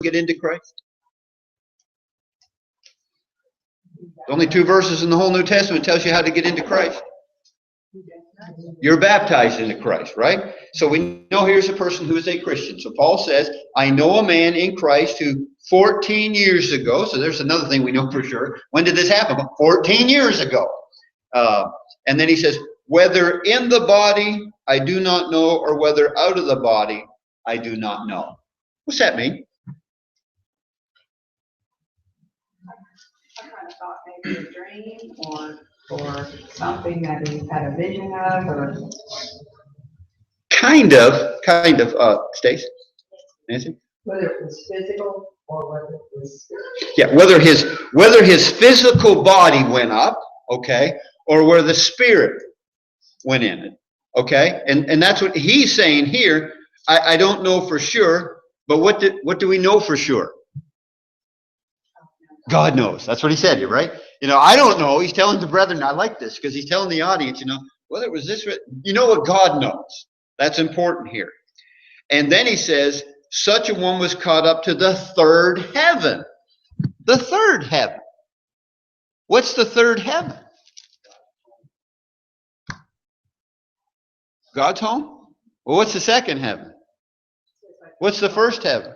get into Christ? Only 2 verses in the whole New Testament tells you how to get into Christ. You're baptized into Christ, right? So we know here's a person who is a Christian. So Paul says, I know a man in Christ who 14 years ago, so there's another thing we know for sure. When did this happen? 14 years ago. And then he says, whether in the body I do not know, or whether out of the body I do not know. What's that mean? I kind of thought maybe a dream or something that he had a vision of, or Kind of, Stace? Nancy? whether it was physical or whether it was spiritual. Yeah, whether his physical body went up, okay, or where the spirit went in it, okay? And that's what he's saying here. I don't know for sure, but what do we know for sure? God knows. That's what he said here, right? I don't know. He's telling the brethren, I like this, because he's telling the audience, whether it was this, what God knows. That's important here. And then he says, such a one was caught up to the third heaven. The third heaven. What's the third heaven? God's home? Well, what's the second heaven? What's the first heaven?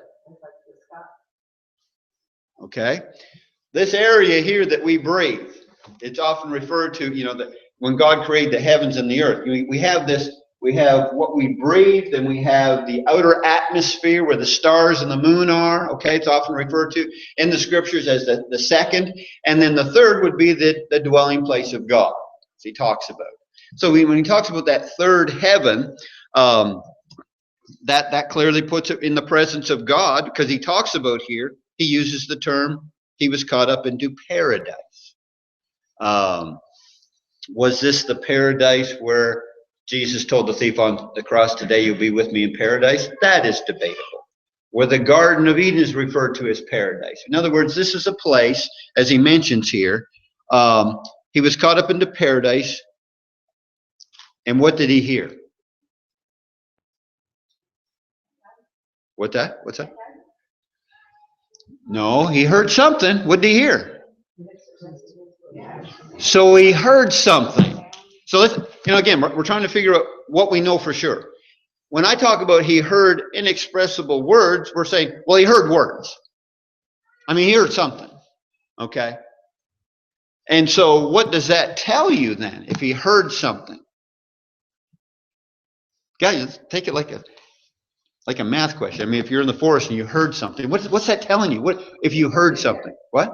Okay. This area here that we breathe, it's often referred to, that when God created the heavens and the earth. We have what we breathe, and we have the outer atmosphere where the stars and the moon are. Okay, it's often referred to in the scriptures as the second. And then the third would be the dwelling place of God, as he talks about. So when he talks about that third heaven, that clearly puts it in the presence of God, because he talks about here, he uses the term, he was caught up into paradise. Was this the paradise where Jesus told the thief on the cross, today you'll be with me in paradise? That is debatable. Where the Garden of Eden is referred to as paradise. In other words, this is a place, as he mentions here, he was caught up into paradise. And what did he hear? What's that? No, he heard something. What did he hear? So he heard something. So let's, again, we're trying to figure out what we know for sure. When I talk about he heard inexpressible words, we're saying, well, he heard words. I mean, he heard something. Okay? And so what does that tell you then, if he heard something? Guys, take it like a math question. I mean, if you're in the forest and you heard something, what's that telling you? What if you heard something? What?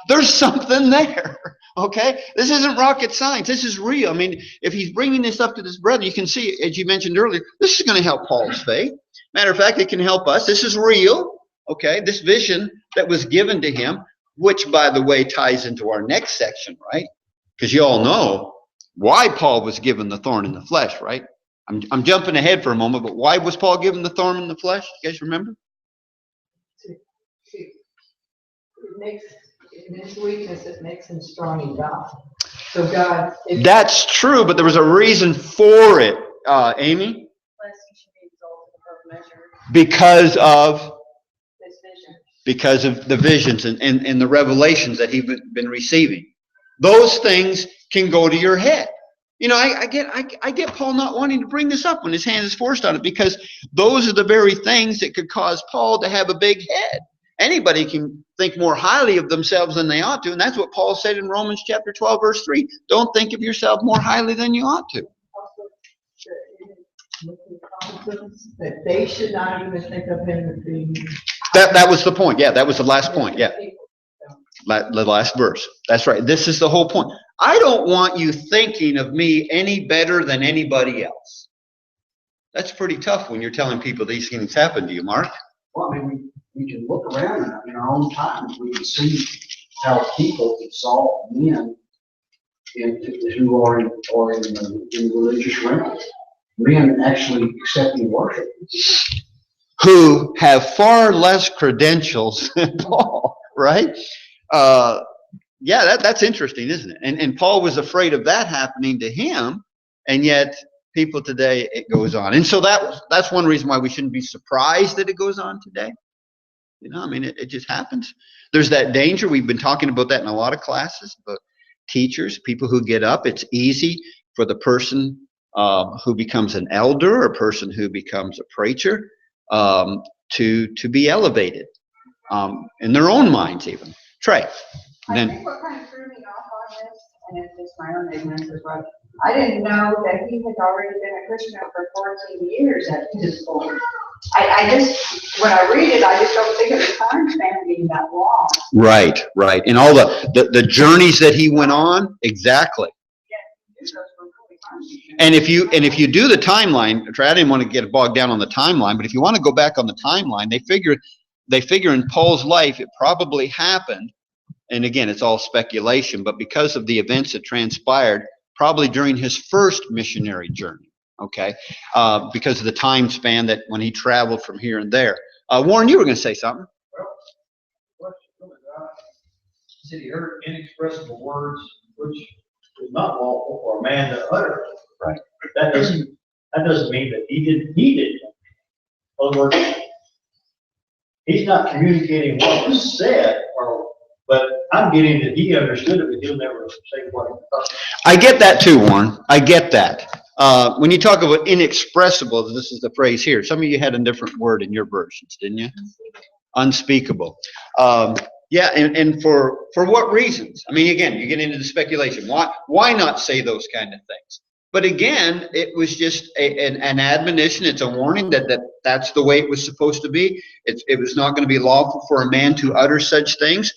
There's something there. Okay? This isn't rocket science. This is real. I mean, if he's bringing this up to this brother, you can see, as you mentioned earlier, this is going to help Paul's faith. Matter of fact, it can help us. This is real. Okay? This vision that was given to him, which, by the way, ties into our next section, right? Because you all know why Paul was given the thorn in the flesh, right? I'm jumping ahead for a moment, but why was Paul given the thorn in the flesh? You guys remember? It makes, in his weakness, it makes him strong in God. So God... That's true, but there was a reason for it, Amy? Because of the visions and the revelations that he's been receiving. Those things can go to your head. I get Paul not wanting to bring this up when his hand is forced on it, because those are the very things that could cause Paul to have a big head. Anybody can think more highly of themselves than they ought to, and that's what Paul said in Romans chapter 12, verse 3. Don't think of yourself more highly than you ought to. That they should not even think of him as being... That was the point. Yeah, that was the last point. Yeah. The last verse. That's right. This is the whole point. I don't want you thinking of me any better than anybody else. That's pretty tough when you're telling people these things happen to you, Mark. Well, I mean, we can look around in our own times. We can see how people exalt men who are in the religious realm. Men actually accepting worship. Who have far less credentials than Paul, right? Yeah, that's interesting, isn't it? And Paul was afraid of that happening to him, and yet people today, it goes on. And so that's one reason why we shouldn't be surprised that it goes on today. You know, I mean, it just happens. There's that danger. We've been talking about that in a lot of classes, but teachers, people who get up, it's easy for the person who becomes an elder, or a person who becomes a preacher, to be elevated in their own minds even. Trey. I Then, think what kind of threw me off on this, and it's just my own ignorance as well, I didn't know that he had already been a Christian for 14 years at this point. I just, when I read it, I just don't think of the time span being that long. right. And all the journeys that he went on, exactly. And if you do the timeline, Trey, I didn't want to get bogged down on the timeline, but if you want to go back on the timeline, they figure in Paul's life it probably happened, and again, it's all speculation, but because of the events that transpired, probably during his first missionary journey, okay? Because of the time span that when he traveled from here and there. Warren, you were going to say something. Well, he said he heard inexpressible words, which is not lawful for a man to utter. Right. That doesn't mean that he didn't need it. In other words, he's not communicating what was said, but I'm getting that he understood it, but he'll never say what he thought. I get that too, Warren. I get that. When you talk about inexpressible, this is the phrase here. Some of you had a different word in your versions, didn't you? Unspeakable. Yeah, and for what reasons? I mean, again, you get into the speculation. Why not say those kind of things? But again, it was just an admonition. It's a warning that's the way it was supposed to be. It was not going to be lawful for a man to utter such things.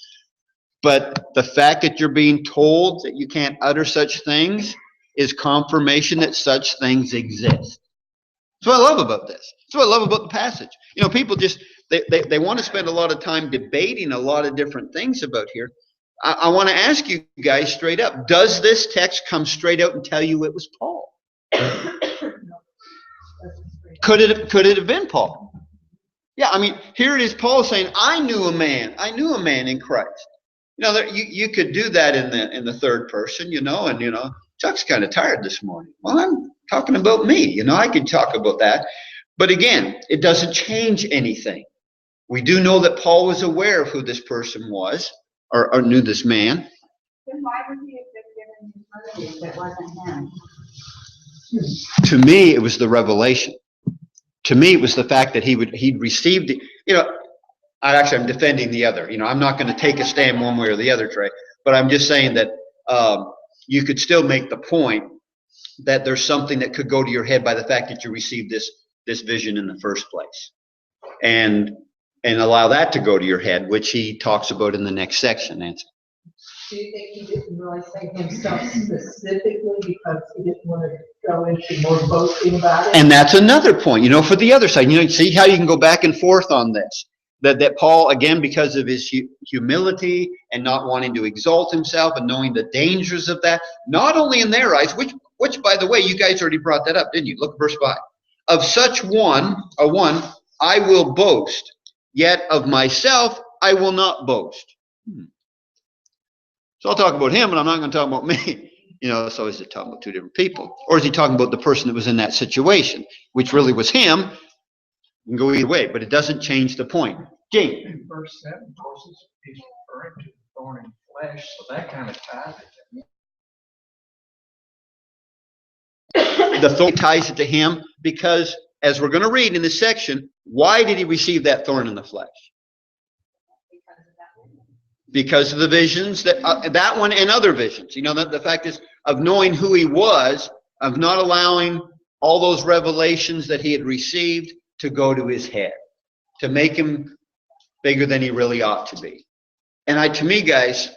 But the fact that you're being told that you can't utter such things is confirmation that such things exist. That's what I love about this. That's what I love about the passage. You know, people just, they want to spend a lot of time debating a lot of different things about here. I want to ask you guys straight up, does this text come straight out and tell you it was Paul? Could it have been Paul? Yeah, I mean, here it is, Paul saying, I knew a man in Christ. You know, you could do that in the third person, you know, and, you know, Chuck's kind of tired this morning. Well, I'm talking about me, you know, I could talk about that. But again, it doesn't change anything. We do know that Paul was aware of who this person was, or knew this man. Then why would he have been given his mercy if it wasn't him? To me, it was the revelation. To me, it was the fact that he'd received it. You know, I'm defending the other. You know, I'm not going to take a stand one way or the other, Trey. But I'm just saying that you could still make the point that there's something that could go to your head by the fact that you received this vision in the first place, and allow that to go to your head, which he talks about in the next section, Nancy. Do you think he didn't really say himself specifically because he didn't want to go into more boasting about it? And that's another point, you know, for the other side. You know, see how you can go back and forth on this. That Paul, again, because of his humility and not wanting to exalt himself and knowing the dangers of that, not only in their eyes, which by the way, you guys already brought that up, didn't you? Look at verse 5. Of such one, I will boast, yet of myself I will not boast. So I'll talk about him, and I'm not going to talk about me. You know, so is it talking about two different people? Or is he talking about the person that was in that situation, which really was him? You can go either way, but it doesn't change the point. Gene. In verse 7, of course, he's referring to the thorn in the flesh, so that kind of ties it. The thorn ties it to him because, as we're going to read in this section, why did he receive that thorn in the flesh? Because of the visions, that one and other visions. You know, the fact is of knowing who he was, of not allowing all those revelations that he had received to go to his head, to make him bigger than he really ought to be. And to me, guys,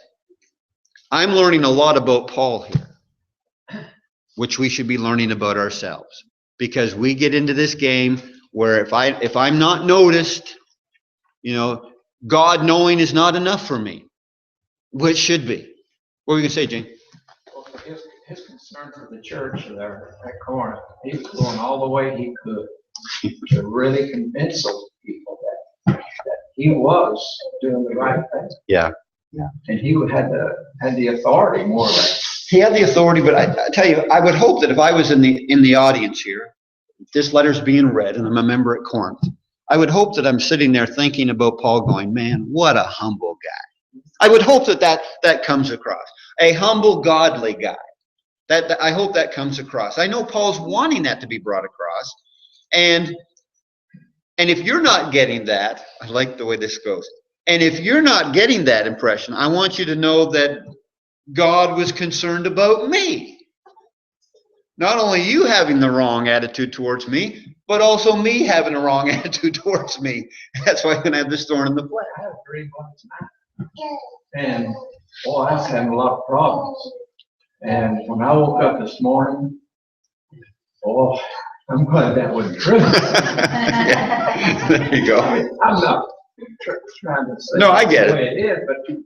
I'm learning a lot about Paul here, which we should be learning about ourselves, because we get into this game where if I'm not noticed, you know, God knowing is not enough for me, which should be. What were you going to say, Jane? Well, for his concern for the church there at Corinth, he was going all the way he could to really convince those people that he was doing the right thing. Yeah. And he had the authority, more or less. He had the authority, but I tell you, I would hope that if I was in the audience here, if this letter's being read, and I'm a member at Corinth, I would hope that I'm sitting there thinking about Paul going, man, what a humble guy. I would hope that comes across. A humble, godly guy. That I hope that comes across. I know Paul's wanting that to be brought across. And if you're not getting that, I like the way this goes. And if you're not getting that impression, I want you to know that God was concerned about me. Not only you having the wrong attitude towards me, but also me having the wrong attitude towards me. That's why I'm going to have this thorn in the flesh. I had a dream last night. And, boy, I was having a lot of problems. And when I woke up this morning, oh, I'm glad that wasn't true. Yeah. There you go. I'm not trying to say No, I get the way it is, but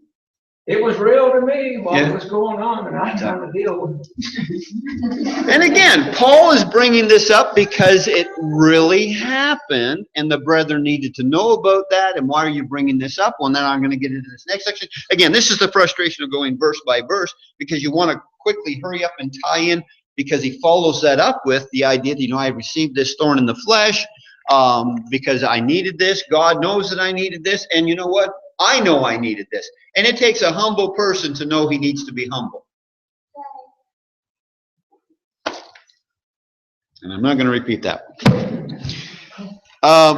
it was real to me while Yeah. it was going on, and I'm trying to deal with it. And again, Paul is bringing this up because it really happened, and the brethren needed to know about that. And why are you bringing this up? Well, then I'm going to get into this next section. Again, this is the frustration of going verse by verse, because you want to quickly hurry up and tie in, because he follows that up with the idea that, I received this thorn in the flesh because I needed this. God knows that I needed this. And you know what? I know I needed this. And it takes a humble person to know he needs to be humble. And I'm not going to repeat that.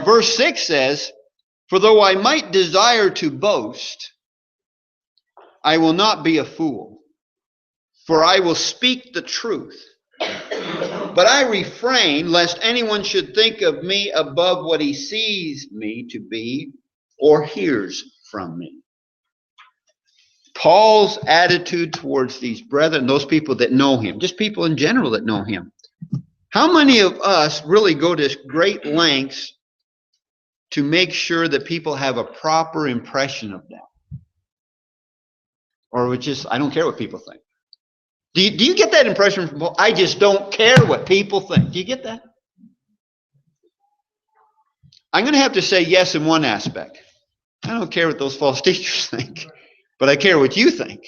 Verse 6 says, "For though I might desire to boast, I will not be a fool, for I will speak the truth. But I refrain lest anyone should think of me above what he sees me to be or hears from me." Paul's attitude towards these brethren, those people that know him, just people in general that know him. How many of us really go to great lengths to make sure that people have a proper impression of them? Or just, I don't care what people think. Do you get that impression from Paul? I just don't care what people think. Do you get that? I'm going to have to say yes in one aspect. I don't care what those false teachers think, but I care what you think.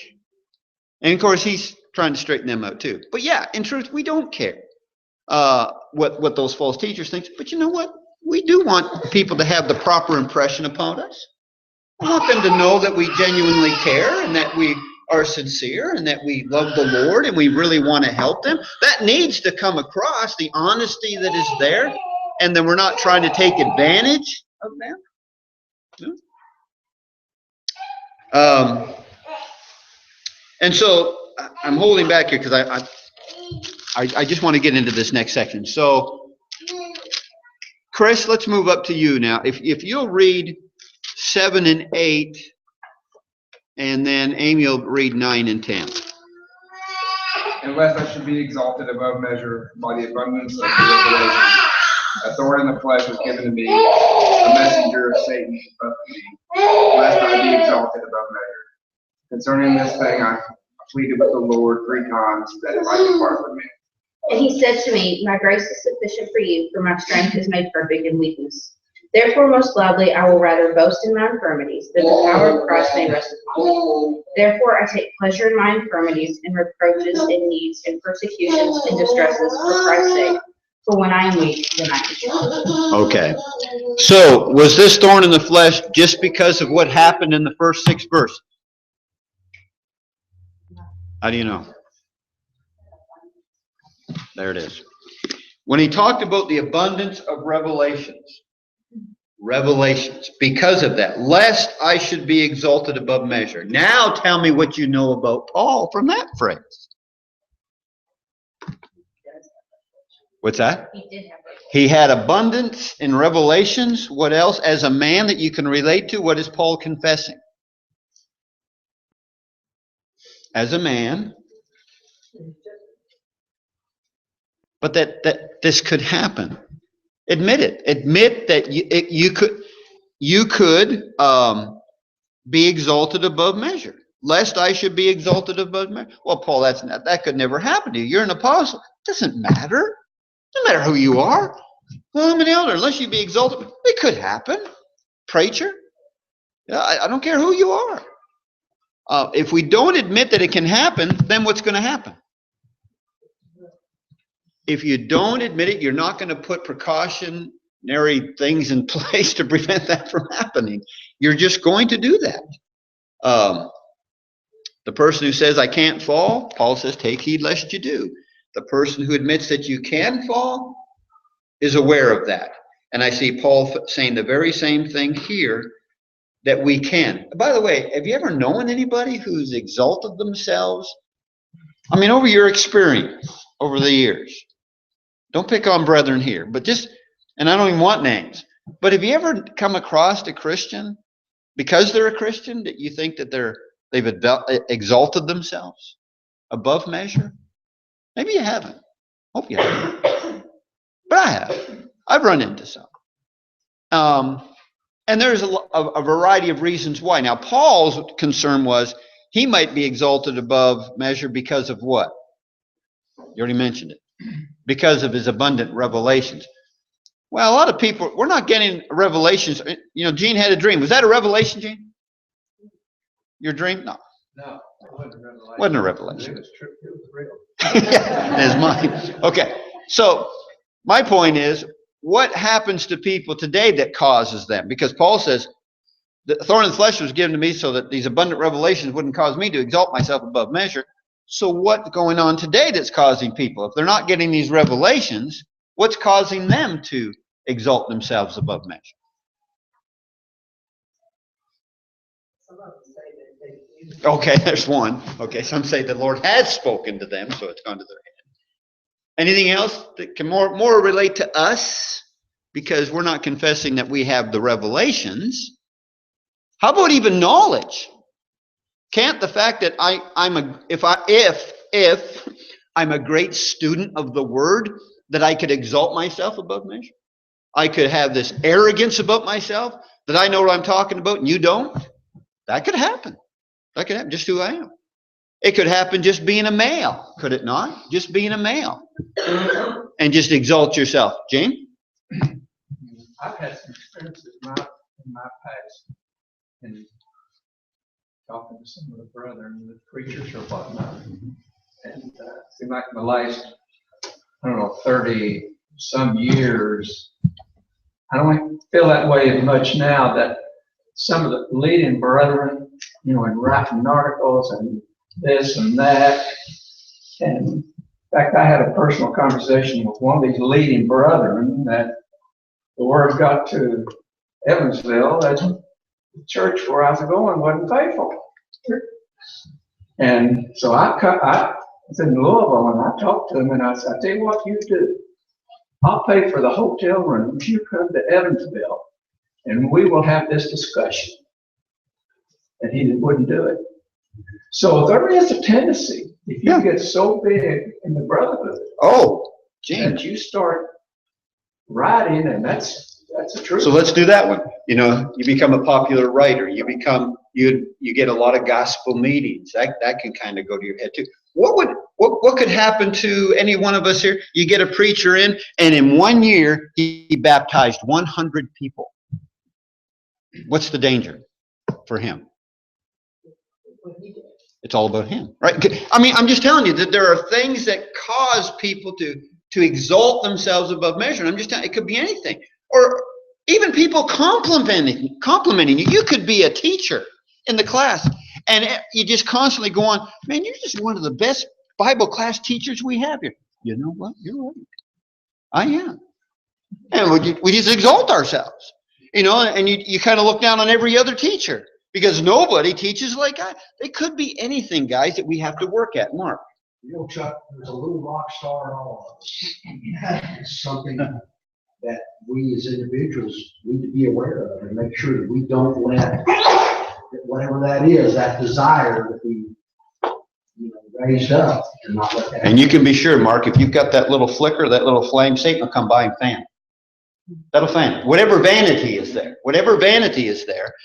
And of course, he's trying to straighten them out too. But yeah, in truth, we don't care what those false teachers think. But you know what? We do want people to have the proper impression upon us. I want them to know that we genuinely care and that we are sincere and that we love the Lord and we really want to help them. That needs to come across, the honesty that is there, and that we're not trying to take advantage of them. And so I'm holding back here because I just want to get into this next section. So, Chris, let's move up to you now. If you'll read 7 and 8, and then Amy will read 9 and 10. "Unless I should be exalted above measure by the abundance of the revelation, a thorn in the flesh was given to me, a messenger of Satan to buffet me, lest I be exalted above measure. Concerning this thing, I pleaded with the Lord 3 times that it might depart from me. And he said to me, My grace is sufficient for you, for my strength is made perfect in weakness. Therefore, most gladly, I will rather boast in my infirmities, that the power of Christ may rest upon me. Therefore, I take pleasure in my infirmities, in reproaches, in needs, in persecutions, in distresses, for Christ's sake. For when I am weak, then I am strong." Okay. So, was this thorn in the flesh just because of what happened in the first 6 verses? How do you know? There it is. When he talked about the abundance of revelations, because of that, lest I should be exalted above measure. Now tell me what you know about Paul from that phrase. What's that? He did have revelation. He had abundance in revelations. What else? As a man that you can relate to, what is Paul confessing? As a man. But that this could happen. Admit it. Admit that you could be exalted above measure. Lest I should be exalted above measure. Well, Paul, that could never happen to you. You're an apostle. It doesn't matter. No matter who you are. Well, I'm an elder. Unless you be exalted. It could happen. Preacher. I don't care who you are. If we don't admit that it can happen, then what's going to happen? If you don't admit it, you're not going to put precaution things in place to prevent that from happening. You're just going to do that. The person who says, I can't fall, Paul says, take heed lest you do. The person who admits that you can fall is aware of that. And I see Paul saying the very same thing here, that we can. By the way, have you ever known anybody who's exalted themselves? I mean, over your experience, over the years. Don't pick on brethren here, but just, and I don't even want names, but have you ever come across a Christian, because they're a Christian, that you think that they've exalted themselves above measure? Maybe you haven't. Hope you haven't. But I have. I've run into some. And there's a variety of reasons why. Now, Paul's concern was he might be exalted above measure because of what? You already mentioned it. Because of his abundant revelations. Well, a lot of people, we're not getting revelations. You know, Gene had a dream. Was that a revelation, Gene? Your dream? No. No, it wasn't a revelation. Wasn't a revelation. It was true. It was real. Yeah, it's mine. Okay, so my point is, what happens to people today that causes them? Because Paul says, the thorn in the flesh was given to me so that these abundant revelations wouldn't cause me to exalt myself above measure. So what's going on today that's causing people? If they're not getting these revelations, what's causing them to exalt themselves above measure? Okay, there's one. Okay, some say the Lord has spoken to them, so it's gone to their head. Anything else that can more relate to us? Because we're not confessing that we have the revelations. How about even knowledge? Can't the fact that if I'm a great student of the word, that I could exalt myself above measure? I could have this arrogance about myself, that I know what I'm talking about and you don't? That could happen. That could happen, just who I am. It could happen just being a male, could it not? Just being a male. And just exalt yourself. Jane? I've had some experiences in my past in talking to some of the brethren, the preachers or whatnot. And it seemed like in the last, 30 some years, I don't feel that way as much now, that some of the leading brethren, in writing articles and this and that. And in fact, I had a personal conversation with one of these leading brethren that the word got to Evansville that the church where I was going wasn't faithful. And so I was in Louisville and I talked to him and I said, I tell you what you do. I'll pay for the hotel rooms. You come to Evansville and we will have this discussion. And he wouldn't do it. So there is a tendency, if you get so big in the brotherhood, that you start writing, and that's the truth. So let's do that one. You become a popular writer. You get a lot of gospel meetings. That can kind of go to your head too. What could happen to any one of us here? You get a preacher in, and in 1 year he baptized 100 people. What's the danger for him? It's all about him, right? I mean, I'm just telling you that there are things that cause people to exalt themselves above measure. And I'm just telling you, it could be anything. Or even people complimenting you. You could be a teacher in the class, and you just constantly go on, man, you're just one of the best Bible class teachers we have here. You know what? You're right. I am. And we just exalt ourselves, and you kind of look down on every other teacher. Because nobody teaches like I. They could be anything, guys, that we have to work at. Mark. Chuck, there's a little rock star in all of us. It's something that we as individuals need to be aware of and make sure that we don't let whatever that is, that desire that we raised up, and not let that. And you can be sure, Mark, if you've got that little flicker, that little flame, Satan will come by and fan it. That'll fan it. Whatever vanity is there.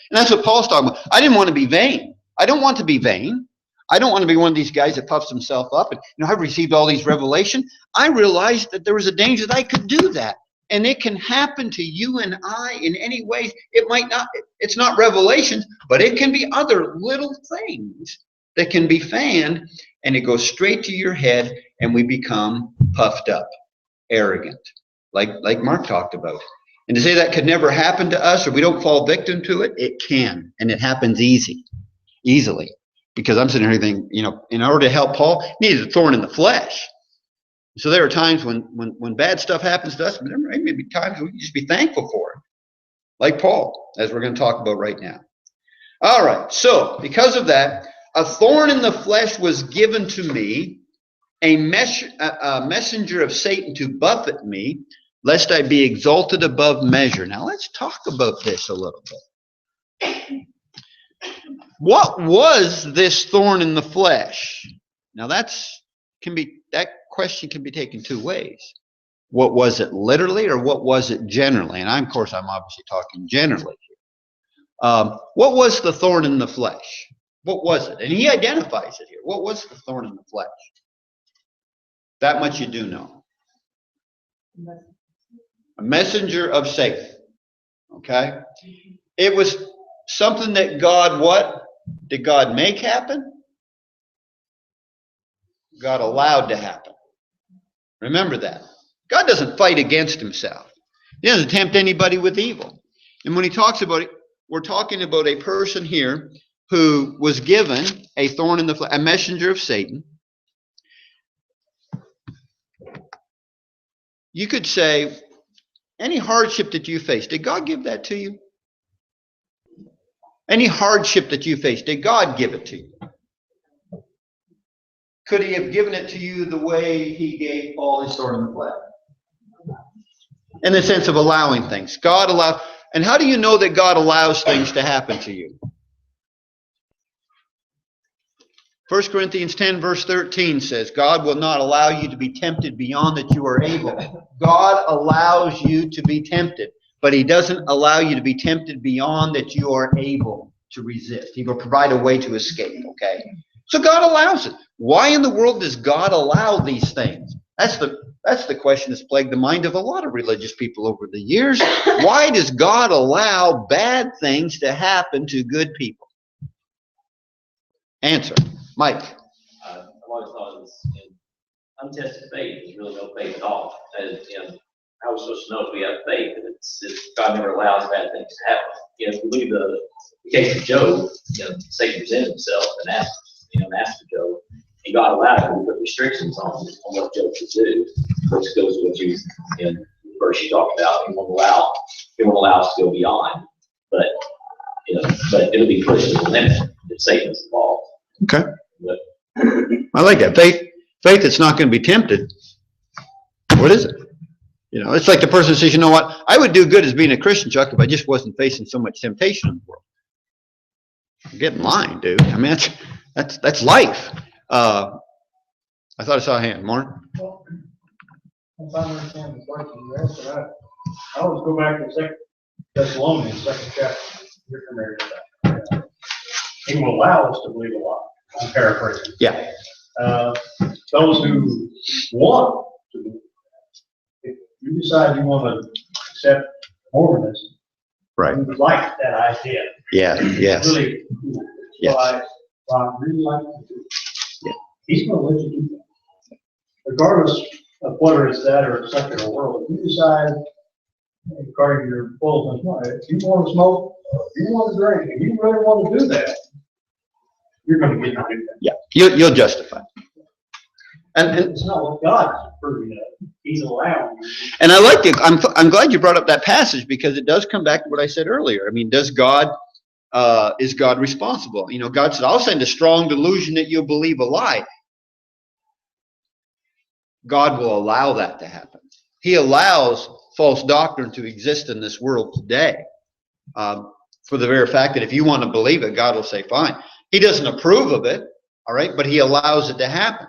And that's what Paul's talking about. I didn't want to be vain. I don't want to be vain. I don't want to be one of these guys that puffs himself up. And I've received all these revelations. I realized that there was a danger that I could do that. And it can happen to you and I in any way. It's not revelations, but it can be other little things that can be fanned, and it goes straight to your head, and we become puffed up, arrogant. Like Mark talked about. And to say that could never happen to us or we don't fall victim to it, it can. And it happens easily. Because I'm sitting here thinking, in order to help Paul, he needed a thorn in the flesh. So there are times when bad stuff happens to us, but there may be times we can just be thankful for it. Like Paul, as we're going to talk about right now. All right, so because of that, a thorn in the flesh was given to me, a messenger of Satan to buffet me, lest I be exalted above measure. Now let's talk about this a little bit. What was this thorn in the flesh? Now that question can be taken two ways. What was it literally, or what was it generally? And of course, I'm obviously talking generally here. What was the thorn in the flesh? What was it? And he identifies it here. What was the thorn in the flesh? That much you do know. A messenger of Satan. Okay? It was something that God, what? Did God make happen? God allowed to happen. Remember that. God doesn't fight against himself. He doesn't tempt anybody with evil. And when he talks about it, we're talking about a person here who was given a thorn in the flesh, a messenger of Satan. You could say, any hardship that you face, did God give that to you? Any hardship that you face, did God give it to you? Could he have given it to you the way he gave Paul his thorn in the flesh? In the sense of allowing things. God allows. And how do you know that God allows things to happen to you? 1 Corinthians 10 verse 13 says, God will not allow you to be tempted beyond that you are able. God allows you to be tempted, but he doesn't allow you to be tempted beyond that you are able to resist. He will provide a way to escape, okay? So God allows it. Why in the world does God allow these things? That's the question that's plagued the mind of a lot of religious people over the years. Why does God allow bad things to happen to good people? Answer. Mike. I've always thought untested faith is really no faith at all. And how are we supposed to know if we have faith? It's God never allows bad things to happen. If we believe the case of Job, Satan presented himself and asked for Job, and God allowed him to put restrictions on what Job could do, which goes with you in the verse you talked about. He won't allow us to go beyond, but it'll be pushed to the limit if Satan's involved. Okay. But I like that. Faith that's not going to be tempted. What is it? It's like the person says, you know what? I would do good as being a Christian, Chuck, if I just wasn't facing so much temptation in the world. Get in line, dude. I mean, that's life. I thought I saw a hand. Martin? Well, if I understand the question you asked, but I always go back to 2 Thessalonians, 2nd chapter. You're familiar with that. He will allow us to believe a lie. I'm paraphrasing. Yeah. Those who want to believe, if you decide you want to accept Mormonism, Right. you like that idea. Yeah. Yes. Really cool. Yes. So I really like to do. Yeah. He's going to let you do that. Regardless of whether it's that or a secular world, if you decide, regarding your full if you want to smoke, if you want to drink, if you really want to do that, you're going to get to do that. Yeah. You'll justify. And It's not what God's approving of. He's allowing you. And I like it. I'm glad you brought up that passage because it does come back to what I said earlier. I mean, is God responsible? God said, I'll send a strong delusion that you'll believe a lie. God will allow that to happen. He allows false doctrine to exist in this world today. For the very fact that if you want to believe it, God will say, fine. He doesn't approve of it, all right, but he allows it to happen.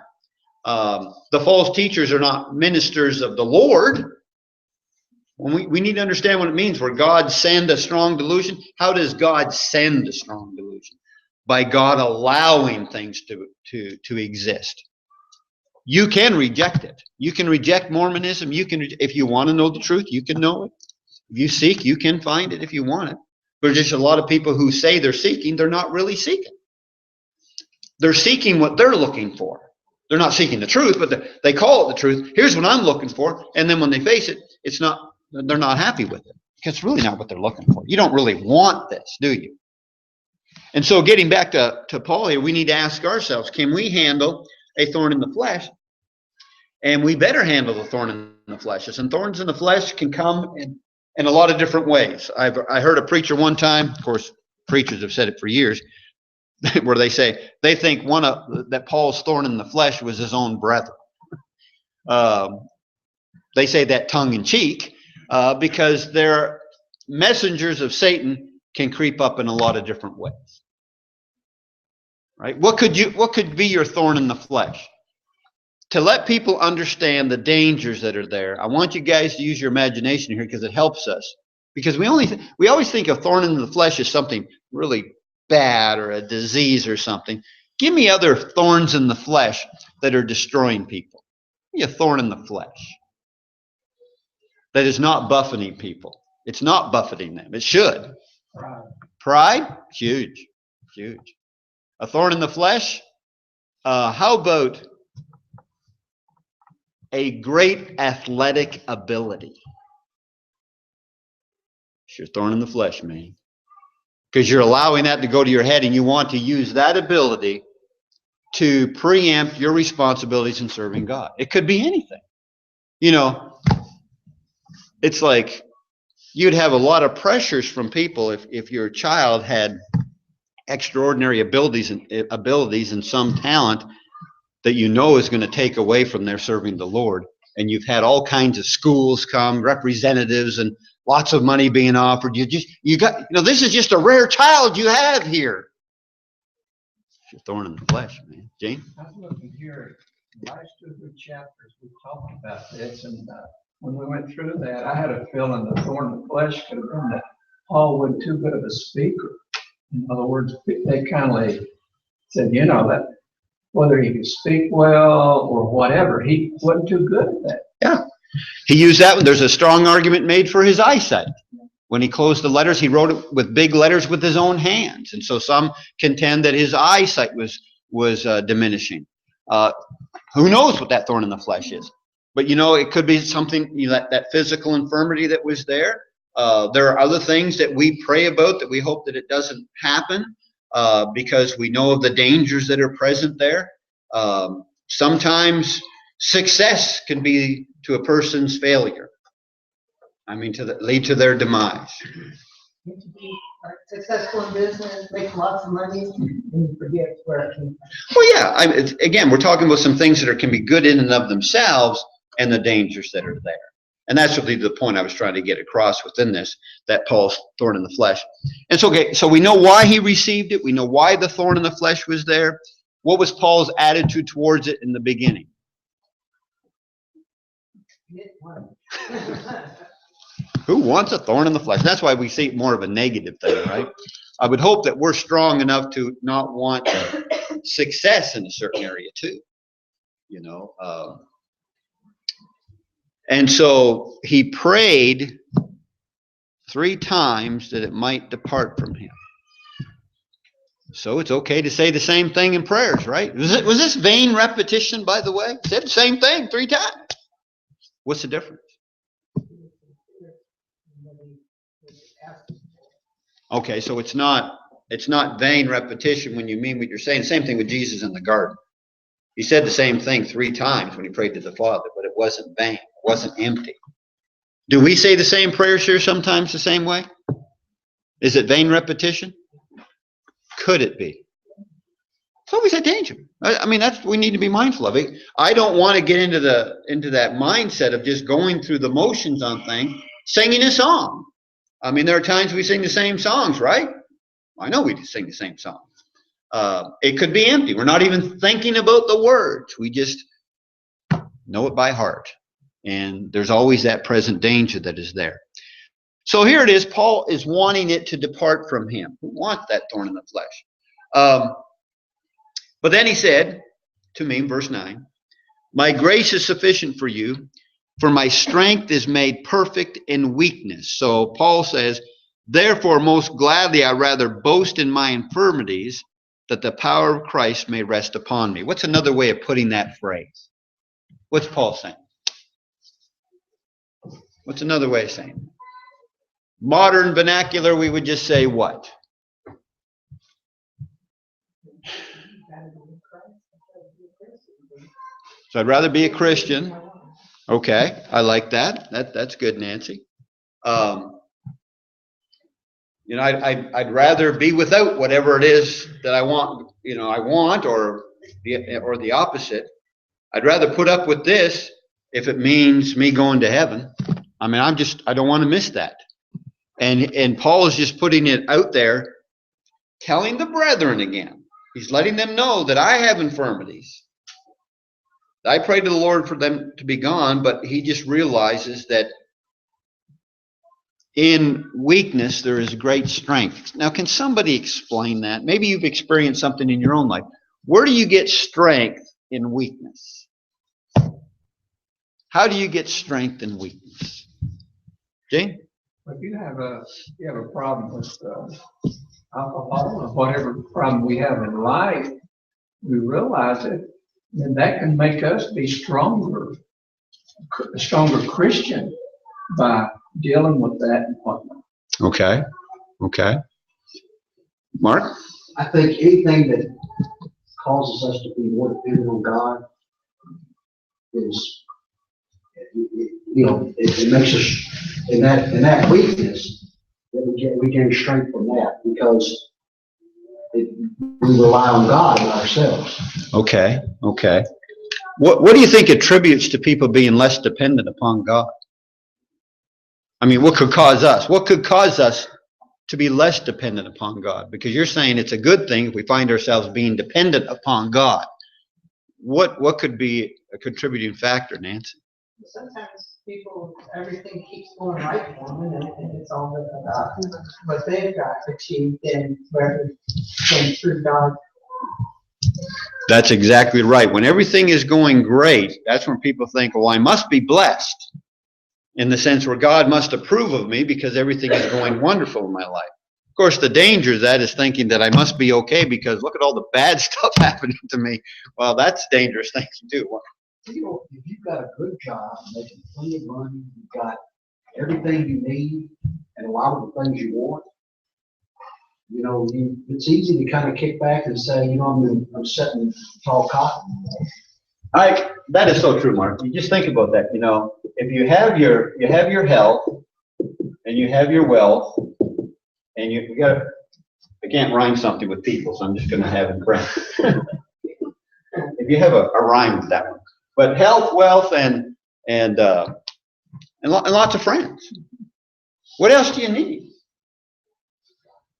The false teachers are not ministers of the Lord. We need to understand what it means where God send a strong delusion. How does God send a strong delusion? By God allowing things to exist. You can reject it. You can reject Mormonism. If you want to know the truth, you can know it. If you seek, you can find it if you want it. There's just a lot of people who say they're seeking, they're not really seeking. They're seeking what they're looking for. They're not seeking the truth, but they call it the truth. Here's what I'm looking for. And then when they face it, they're not happy with it. Because it's really not what they're looking for. You don't really want this, do you? And so getting back to Paul here, we need to ask ourselves, can we handle a thorn in the flesh? And we better handle the thorn in the flesh. And thorns in the flesh can come in a lot of different ways. I heard a preacher one time, of course, preachers have said it for years, where they say they think that Paul's thorn in the flesh was his own brethren. They say that tongue in cheek because their messengers of Satan can creep up in a lot of different ways. Right? What could be your thorn in the flesh? To let people understand the dangers that are there, I want you guys to use your imagination here because it helps us. Because we always think of thorn in the flesh as something really bad or a disease or something. Give me other thorns in the flesh that are destroying people. Give me a thorn in the flesh that is not buffeting people. It's not buffeting them. It should. Pride? Huge. Huge. A thorn in the flesh? How about a great athletic ability? It's your thorn in the flesh, man. Because you're allowing that to go to your head and you want to use that ability to preempt your responsibilities in serving God. It could be anything. You know, it's like you'd have a lot of pressures from people if your child had extraordinary abilities and some talent that you know is going to take away from their serving the Lord. And you've had all kinds of schools come, representatives, and lots of money being offered. This is just a rare child you have here. It's your thorn in the flesh, man. Gene? I was looking here, last 2 or 3 chapters, we talked about this, and when we went through that, I had a feeling the thorn in the flesh could have been that Paul wasn't too good of a speaker. In other words, they kind of said, that whether he could speak well or whatever, he wasn't too good at that. Yeah. He used that one. There's a strong argument made for his eyesight. When he closed the letters, he wrote it with big letters with his own hands. And so some contend that his eyesight was diminishing. Who knows what that thorn in the flesh is? But, it could be something, that physical infirmity that was there. There are other things that we pray about that we hope that it doesn't happen because we know of the dangers that are present there. Sometimes success can be to a person's failure. Lead to their demise. To be successful in business, make lots of money, and forget where it came from. Well, yeah. Again, we're talking about some things that can be good in and of themselves and the dangers that are there. And that's really the point I was trying to get across within this, that Paul's thorn in the flesh. And so we know why he received it. We know why the thorn in the flesh was there. What was Paul's attitude towards it in the beginning? Who wants a thorn in the flesh? That's why we see more of a negative thing, right? I would hope that we're strong enough to not want success in a certain area too. And so he prayed 3 times that it might depart from him. So it's okay to say the same thing in prayers, right? Was this vain repetition, by the way? Said the same thing 3 times. What's the difference? Okay, so it's not vain repetition when you mean what you're saying. Same thing with Jesus in the garden. He said the same thing 3 times when he prayed to the Father, but it wasn't vain. It wasn't empty. Do we say the same prayers here sometimes the same way? Is it vain repetition? Could it be? It's always a danger. That's what we need to be mindful of. I don't want to get into that mindset of just going through the motions on things, singing a song. There are times we sing the same songs, right? I know we sing the same songs. It could be empty. We're not even thinking about the words. We just know it by heart. And there's always that present danger that is there. So here it is. Paul is wanting it to depart from him. Who wants that thorn in the flesh? But then he said to me, verse 9, my grace is sufficient for you, for my strength is made perfect in weakness. So Paul says, therefore, most gladly I rather boast in my infirmities, that the power of Christ may rest upon me. What's another way of putting that phrase? What's Paul saying? What's another way of saying it? modern vernacular, we would just say what? So I'd rather be a Christian. Okay, I like that. That's good, Nancy. You know, I'd rather be without whatever it is that I want. You know, I want, or the opposite. I'd rather put up with this if it means me going to heaven. I mean, I don't want to miss that. And Paul is just putting it out there, telling the brethren again. He's letting them know that I have infirmities. I pray to the Lord for them to be gone, but he just realizes that in weakness there is great strength. Now, can somebody explain that? Maybe you've experienced something in your own life. Where do you get strength in weakness? How do you get strength in weakness? Jane? If you have a problem with alcohol or whatever problem we have in life, we realize it, and that can make us be a stronger Christian by dealing with that and whatnot. Okay. Mark? I think anything that causes us to be more dependent on God is, it makes us, in that weakness, that we gain strength from that, because we rely on God and ourselves. Okay. What do you think attributes to people being less dependent upon God? I mean, what could cause us? What could cause us to be less dependent upon God? Because you're saying it's a good thing if we find ourselves being dependent upon God. What could be a contributing factor, Nancy? Sometimes everything keeps going right for them, and it's all about what they've got achieved and rather than through God. That's exactly right. When everything is going great, that's when people think, well, I must be blessed, in the sense where God must approve of me because everything is going wonderful in my life. Of course, the danger of that is thinking that I must be okay because look at all the bad stuff happening to me. Well, that's dangerous thing to do. If you've got a good job, making plenty of money, you've got everything you need, and a lot of the things you want, it's easy to kind of kick back and say, I'm sitting tall cotton. That is so true, Mark. You just think about that. If you have your health and you have your wealth, and you got, I can't rhyme something with people, so I'm just going to have it print. If you have a rhyme with that one, but health, wealth, and lots of friends. What else do you need?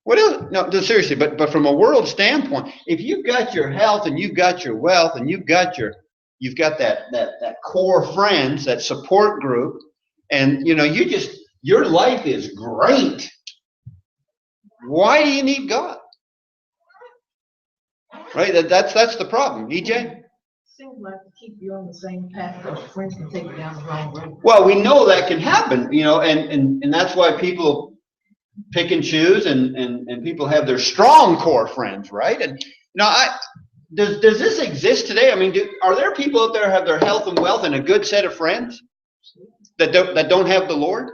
What else? No, seriously. But from a world standpoint, if you've got your health and you've got your wealth and you've got that core friends, that support group, and your life is great. Why do you need God? Right? That's the problem. EJ? Seems like to keep you on the same path because friends can take you down the wrong road. Well, we know that can happen, and that's why people pick and choose, and people have their strong core friends, right? And does this exist today? I mean, are there people out there who have their health and wealth and a good set of friends that don't have the Lord?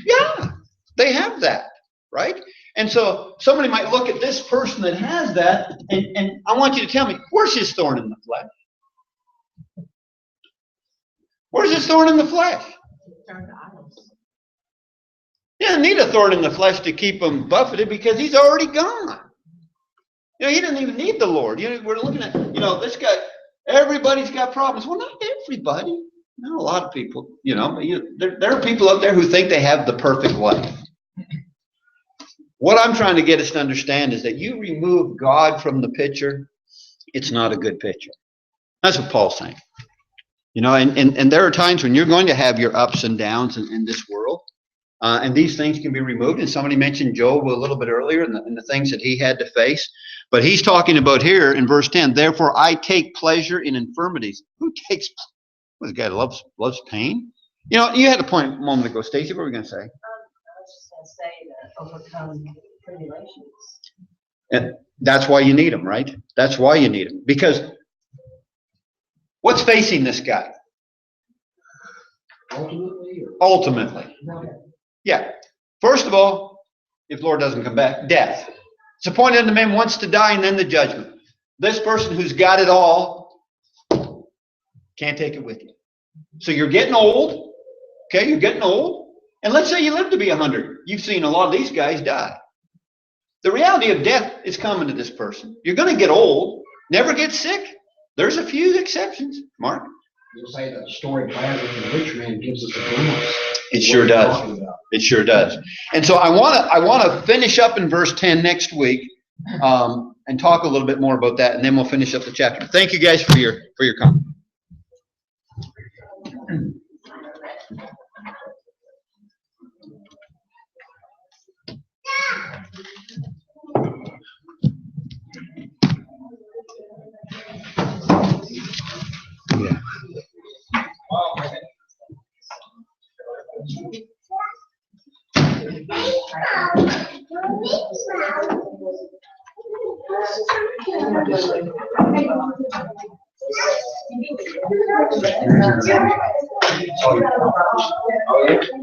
Yeah, they have that, right? And so somebody might look at this person that has that, and I want you to tell me, where's his thorn in the flesh? Where's his thorn in the flesh? He doesn't need a thorn in the flesh to keep him buffeted because he's already gone. He doesn't even need the Lord. We're looking at, this guy, everybody's got problems. Well, not everybody. Not a lot of people, there are people out there who think they have the perfect life. What I'm trying to get us to understand is that you remove God from the picture, it's not a good picture. That's what Paul's saying. And there are times when you're going to have your ups and downs in this world. And these things can be removed. And somebody mentioned Job a little bit earlier and the things that he had to face. But he's talking about here in verse 10, therefore I take pleasure in infirmities. Who takes, what, the guy loves pain? You had a point a moment ago, Stacy. What were we going to say? I was just going to say that overcome tribulations. And that's why you need them, right? That's why you need them. Because what's facing this guy? Ultimately. Yeah. First of all, if the Lord doesn't come back, death. It's appointed unto man once to die and then the judgment. This person who's got it all can't take it with you. So you're getting old. Okay, you're getting old. And let's say you live to be 100. You've seen a lot of these guys die. The reality of death is coming to this person. You're going to get old, never get sick. There's a few exceptions. Mark? You'll say that story of Lazarus and the rich man gives us a glimpse. It sure does. It sure does. And so I want to finish up in verse 10 next week and talk a little bit more about that, and then we'll finish up the chapter. Thank you guys for your comment. Yeah. Oh, yeah.